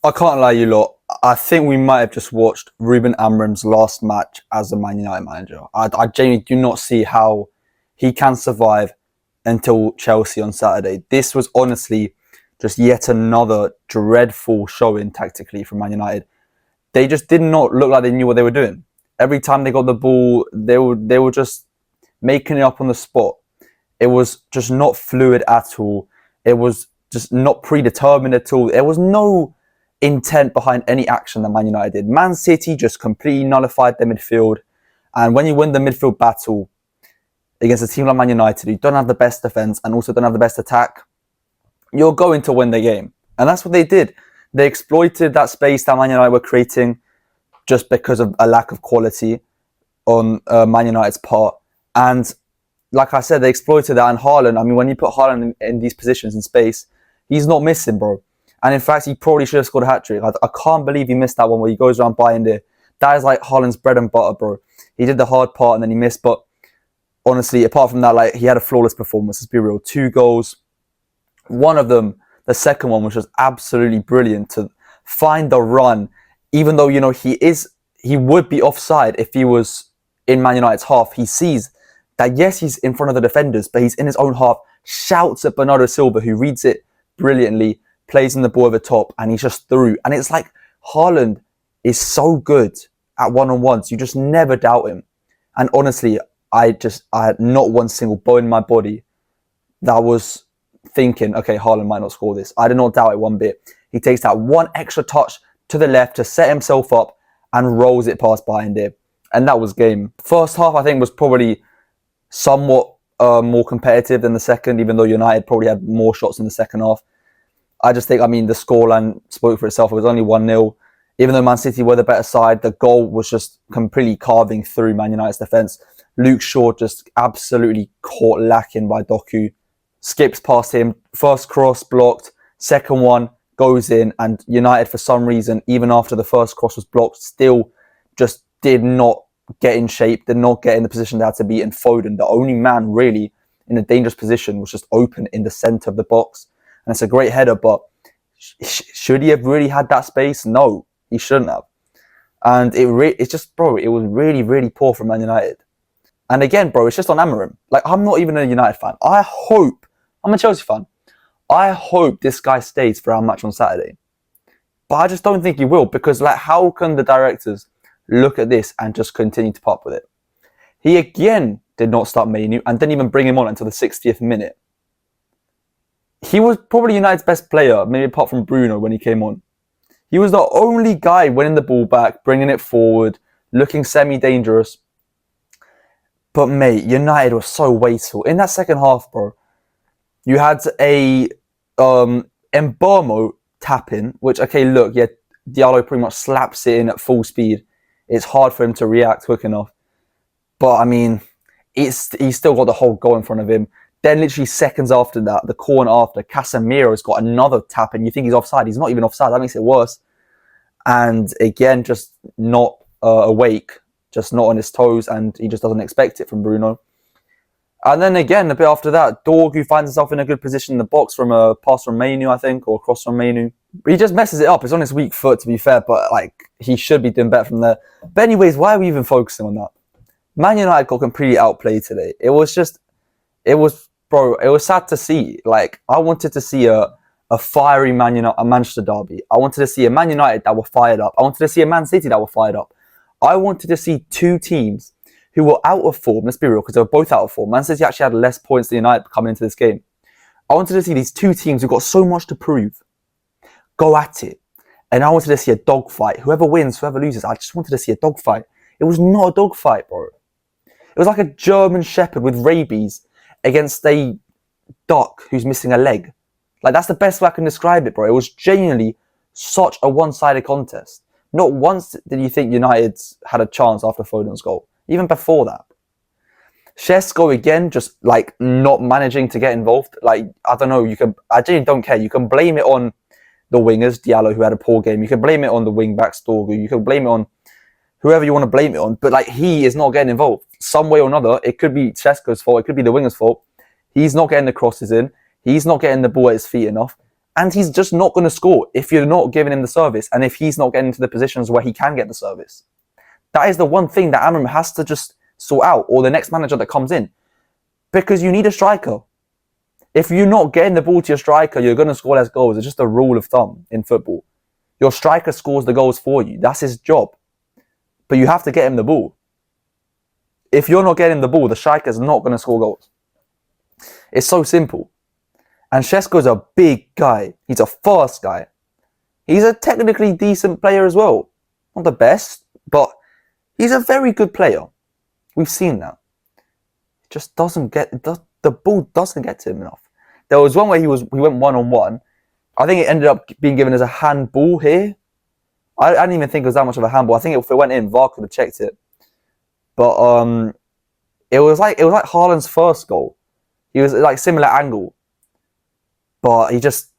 I can't lie, you lot. I think we might have just watched Ruben Amorim's last match as a Man United manager. I genuinely do not see how he can survive until Chelsea on Saturday. This was honestly just yet another dreadful showing tactically from Man United. They just did not look like they knew what they were doing. Every time they got the ball, they were just making it up on the spot. It was just not fluid at all. It was just not predetermined at all. There was no intent behind any action that Man United did. Man City just completely nullified their midfield. And when you win the midfield battle against a team like Man United, who don't have the best defence and also don't have the best attack, you're going to win the game. And that's what they did. They exploited that space that Man United were creating just because of a lack of quality on Man United's part. And like I said, they exploited that. And Haaland, I mean, when you put Haaland in these positions in space, he's not missing, bro. And in fact, he probably should have scored a hat-trick. I can't believe he missed that one where he goes around buying there. That is like Haaland's bread and butter, bro. He did the hard part and then he missed. But honestly, apart from that, like, he had a flawless performance. Let's be real. 2 goals. One of them, the second one, was just absolutely brilliant to find the run. Even though, you know, he would be offside if he was in Man United's half. He sees that, yes, he's in front of the defenders, but he's in his own half, shouts at Bernardo Silva, who reads it brilliantly, plays in the ball over top, and he's just through. And it's like Haaland is so good at one-on-ones. You just never doubt him. And honestly, I had not one single bone in my body that was thinking, okay, Haaland might not score this. I did not doubt it one bit. He takes that one extra touch to the left to set himself up and rolls it past behind it. And that was game. First half, I think, was probably somewhat more competitive than the second, even though United probably had more shots in the second half. I just think, I mean, the scoreline spoke for itself. It was only 1-0. Even though Man City were the better side, the goal was just completely carving through Man United's defence. Luke Shaw just absolutely caught lacking by Doku. Skips past him. First cross blocked. Second one goes in. And United, for some reason, even after the first cross was blocked, still just did not get in shape, did not get in the position they had to be. And Foden, the only man really in a dangerous position, was just open in the centre of the box. And it's a great header, but should he have really had that space? No, he shouldn't have. And it's just, bro, it was really, really poor from Man United. And again, bro, it's just on Amorim. Like, I'm not even a United fan. I'm a Chelsea fan. I hope this guy stays for our match on Saturday. But I just don't think he will, because, like, how can the directors look at this and just continue to put up with it? He again did not start Man U and didn't even bring him on until the 60th minute. He was probably United's best player, maybe apart from Bruno when he came on. He was the only guy winning the ball back, bringing it forward, looking semi-dangerous. But mate, United was so wasteful. In that second half, bro, you had a Mbeumo tap-in, which, okay, look, yeah, Diallo pretty much slaps it in at full speed. It's hard for him to react quick enough. But, I mean, he's still got the whole goal in front of him. Then literally seconds after that, the corner after, Casemiro's got another tap and you think he's offside. He's not even offside. That makes it worse. And again, just not awake, just not on his toes, and he just doesn't expect it from Bruno. And then again, a bit after that, Dorgu finds himself in a good position in the box from a pass from Man U, I think, or a cross from Man U. He just messes it up. It's on his weak foot, to be fair, but like, he should be doing better from there. But anyways, why are we even focusing on that? Man United got completely outplayed today. It was sad to see. Like, I wanted to see a fiery Manchester derby. I wanted to see a Man United that were fired up. I wanted to see a Man City that were fired up. I wanted to see two teams who were out of form. Let's be real, because they were both out of form. Man City actually had less points than United coming into this game. I wanted to see these two teams who got so much to prove go at it. And I wanted to see a dogfight. Whoever wins, whoever loses, I just wanted to see a dogfight. It was not a dogfight, bro. It was like a German Shepherd with rabies against a duck who's missing a leg. Like, that's the best way I can describe it, bro. It was genuinely such a one-sided contest. Not once did you think United had a chance after Foden's goal. Even before that. Šeško again, just like not managing to get involved. Like, I don't know, I genuinely don't care. You can blame it on the wingers, Diallo, who had a poor game. You can blame it on the wing-backs, Dorgu. You can blame it on whoever you want to blame it on. But like, he is not getting involved. Some way or another, it could be Šeško's fault. It could be the winger's fault. He's not getting the crosses in. He's not getting the ball at his feet enough. And he's just not going to score if you're not giving him the service and if he's not getting into the positions where he can get the service. That is the one thing that Amorim has to just sort out, or the next manager that comes in. Because you need a striker. If you're not getting the ball to your striker, you're going to score less goals. It's just a rule of thumb in football. Your striker scores the goals for you. That's his job. But you have to get him the ball. If you're not getting the ball, the striker's not going to score goals. It's so simple. And Šeško's a big guy. He's a fast guy. He's a technically decent player as well. Not the best, but he's a very good player. We've seen that. It just doesn't get... The ball doesn't get to him enough. There was one where he went one-on-one. I think it ended up being given as a handball here. I didn't even think it was that much of a handball. I think if it went in, VAR could have checked it. But it was like Haaland's first goal. He was like similar angle. But he just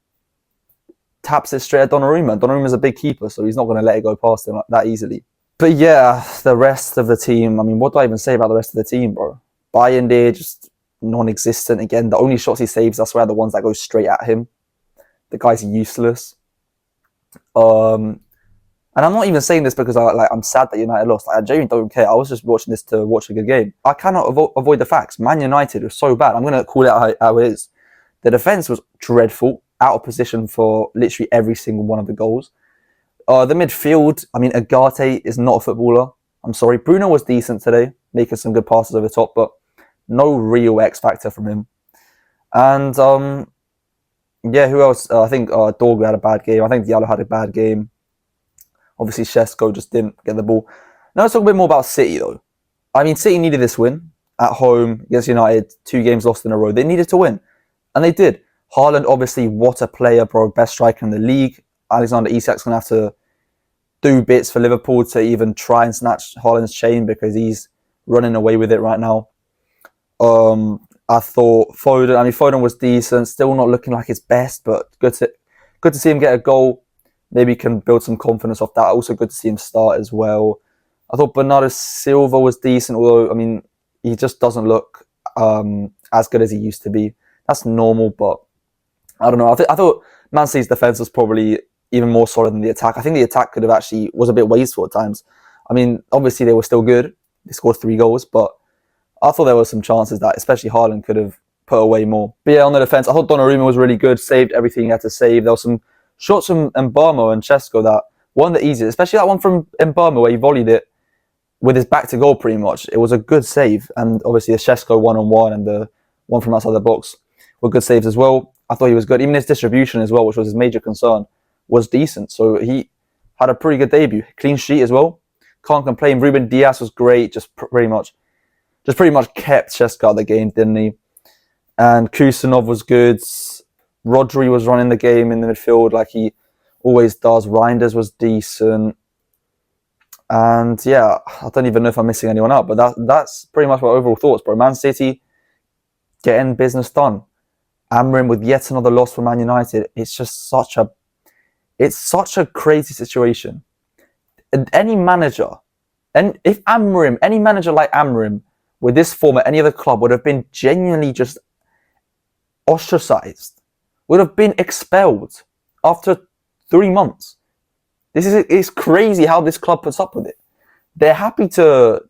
taps it straight at Donnarumma. Donnarumma's a big keeper, so he's not going to let it go past him that easily. But yeah, the rest of the team, I mean, what do I even say about the rest of the team, bro? Bayern there, just non-existent again. The only shots he saves, I swear, are the ones that go straight at him. The guy's useless. And I'm not even saying this because I'm sad that United lost. I genuinely don't care. I was just watching this to watch a good game. I cannot avoid the facts. Man United was so bad. I'm going to call it out how it is. The defence was dreadful, out of position for literally every single one of the goals. The midfield, I mean, Agate is not a footballer. I'm sorry. Bruno was decent today, making some good passes over the top, but no real X factor from him. And yeah, who else? I think Dorgu had a bad game. I think Diallo had a bad game. Obviously, Šeško just didn't get the ball. Now let's talk a bit more about City, though. I mean, City needed this win at home against United. 2 games lost in a row. They needed to win. And they did. Haaland, obviously, what a player, bro. Best striker in the league. Alexander Isak's going to have to do bits for Liverpool to even try and snatch Haaland's chain because he's running away with it right now. I thought Foden was decent. Still not looking like his best, but good to see him get a goal. Maybe he can build some confidence off that. Also good to see him start as well. I thought Bernardo Silva was decent, although, I mean, he just doesn't look as good as he used to be. That's normal, but I don't know. I thought Man City's defence was probably even more solid than the attack. I think the attack was a bit wasteful at times. I mean, obviously they were still good. They scored 3 goals, but I thought there were some chances that especially Haaland could have put away more. But yeah, on the defence, I thought Donnarumma was really good, saved everything he had to save. There was some shots from Mbeumo and Šeško that weren't the easiest, especially that one from Mbeumo where he volleyed it with his back to goal pretty much. It was a good save, and obviously the Šeško one-on-one and the one from outside the box were good saves as well. I thought he was good. Even his distribution as well, which was his major concern, was decent. So he had a pretty good debut. Clean sheet as well. Can't complain. Ruben Dias was great. Just pretty much kept Šeško out of the game, didn't he? And Kusanov was good. Rodri was running the game in the midfield like he always does. Reinders was decent. And yeah, I don't even know if I'm missing anyone out, but that's pretty much my overall thoughts, bro. Man City getting business done. Amorim with yet another loss for Man United. It's just such a crazy situation. Any manager, and if Amorim, any manager like Amorim with this form at any other club would have been genuinely just ostracized, would have been expelled after 3 months. It's crazy how this club puts up with it. They're happy to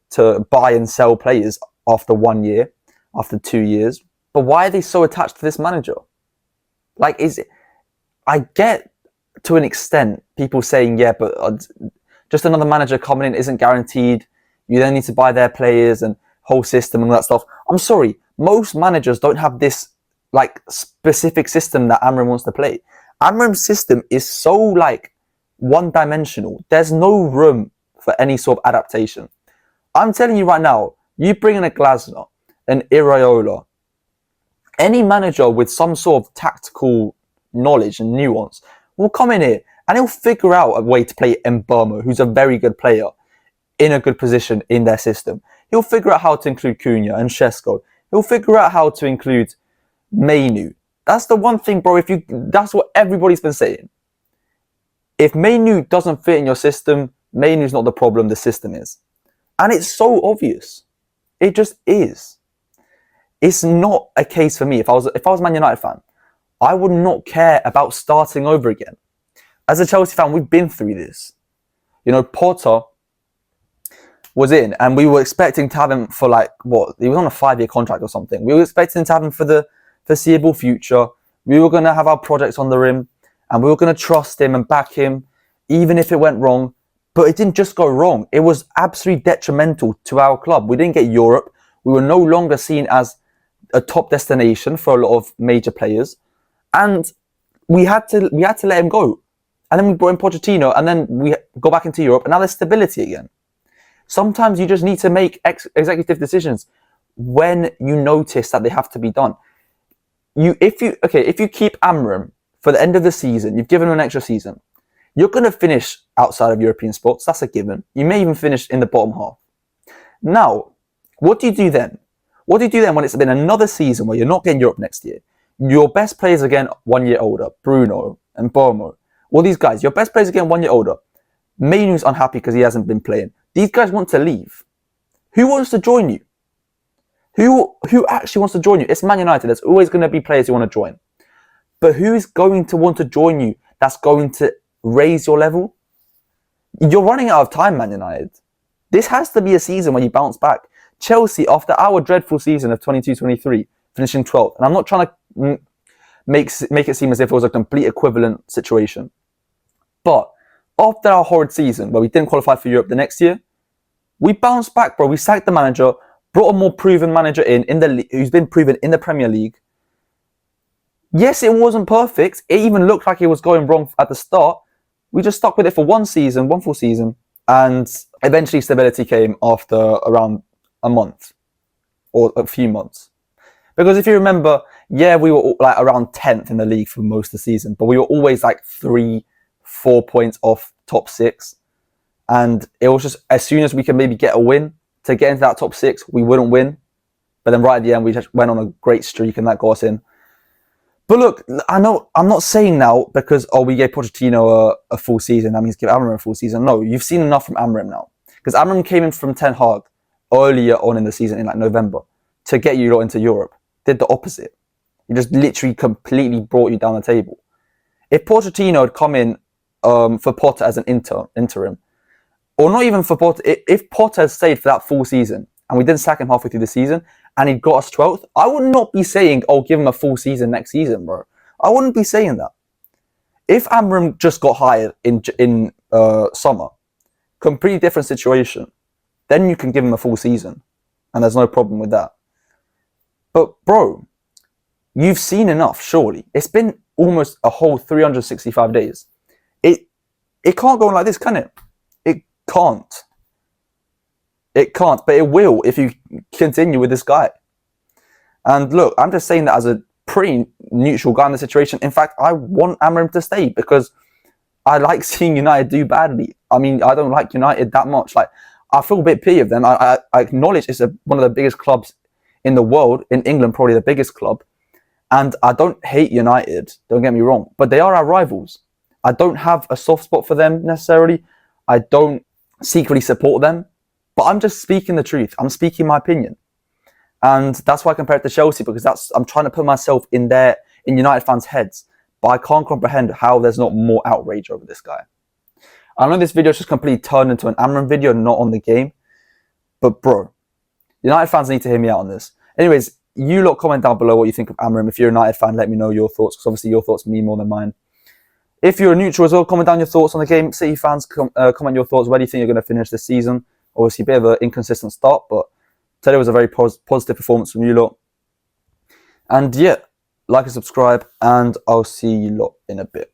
buy and sell players after 1 year, after 2 years, but why are they so attached to this manager? Like, I get to an extent people saying, yeah, but just another manager coming in isn't guaranteed. You then need to buy their players and whole system and all that stuff. I'm sorry, most managers don't have this like specific system that Amorim wants to play. Amorim's system is so like one-dimensional. There's no room for any sort of adaptation. I'm telling you right now, you bring in a Glasner, an Iraola, any manager with some sort of tactical knowledge and nuance will come in here and he'll figure out a way to play Mbeumo, who's a very good player, in a good position in their system. He'll figure out how to include Cunha and Šeško. He'll figure out how to include Mainu. That's the one thing, bro. That's what everybody's been saying. If Mainu doesn't fit in your system, Mainu's not the problem, the system is. And it's so obvious. It just is. It's not a case for me. If I was a Man United fan, I would not care about starting over again. As a Chelsea fan, we've been through this. You know, Potter was in, and we were expecting to have him for he was on a 5-year contract or something. We were expecting to have him for the foreseeable future. We were going to have our projects on the rim, and we were going to trust him and back him, even if it went wrong. But it didn't just go wrong. It was absolutely detrimental to our club. We didn't get Europe. We were no longer seen as a top destination for a lot of major players. And we had to let him go. And then we brought in Pochettino, and then we go back into Europe, and now there's stability again. Sometimes you just need to make executive decisions when you notice that they have to be done. If you keep Amorim for the end of the season, you've given him an extra season, you're going to finish outside of European spots. That's a given. You may even finish in the bottom half. Now, what do you do then? What do you do then when it's been another season where you're not getting Europe next year? Your best players are getting 1 year older, Bruno and Bomo. All these guys, your best players are getting 1 year older. Mainu's unhappy because he hasn't been playing. These guys want to leave. Who wants to join you? Who actually wants to join you? It's Man United. There's always going to be players who want to join. But who is going to want to join you that's going to raise your level? You're running out of time, Man United. This has to be a season where you bounce back. Chelsea, after our dreadful season of 22-23, finishing 12th, and I'm not trying to make it seem as if it was a complete equivalent situation. But after our horrid season, where we didn't qualify for Europe the next year, we bounced back, bro. We sacked the manager, brought a more proven manager in the who's been proven in the Premier League. Yes, it wasn't perfect. It even looked like it was going wrong at the start. We just stuck with it for one full season, and eventually stability came after around a month or a few months. Because if you remember, yeah, we were like around 10th in the league for most of the season, but we were always like 3-4 points off top 6. And it was just as soon as we could maybe get a win to get into that top 6, we wouldn't win. But then right at the end, we just went on a great streak and that got us in. But look, I know I'm not saying now because, we gave Pochettino a full season, that means give Amorim a full season. No, you've seen enough from Amorim now. Because Amorim came in from Ten Hag earlier on in the season, in like November, to get you lot into Europe. Did the opposite. He just literally completely brought you down the table. If Pochettino had come in for Potter as an interim, or not even for Potter, if Potter had stayed for that full season, and we didn't sack him halfway through the season, and he got us 12th, I would not be saying, give him a full season next season, bro. I wouldn't be saying that. If Amorim just got hired in summer, completely different situation, then you can give him a full season, and there's no problem with that. But, bro, you've seen enough, surely. It's been almost a whole 365 days. It can't go on like this, can it? It can't. It can't, but it will if you continue with this guy. And look, I'm just saying that as a pretty neutral guy in the situation. In fact, I want Amorim to stay because I like seeing United do badly. I mean, I don't like United that much. Like, I feel a bit pity of them. I acknowledge it's one of the biggest clubs in the world, in England, probably the biggest club. And I don't hate United, don't get me wrong, but they are our rivals. I don't have a soft spot for them necessarily. I don't secretly support them, but I'm just speaking the truth. I'm speaking my opinion. And that's why I compare it to Chelsea, because I'm trying to put myself in United fans' heads, but I can't comprehend how there's not more outrage over this guy. I know this video is just completely turned into an Amorim video, not on the game, but bro, United fans need to hear me out on this. Anyways, you lot comment down below what you think of Amorim. If you're a United fan, let me know your thoughts, because obviously your thoughts mean more than mine. If you're a neutral as well, comment down your thoughts on the game. City fans, comment your thoughts. Where do you think you're going to finish this season? Obviously, a bit of an inconsistent start, but today was a very positive performance from you lot. And yeah, like and subscribe, and I'll see you lot in a bit.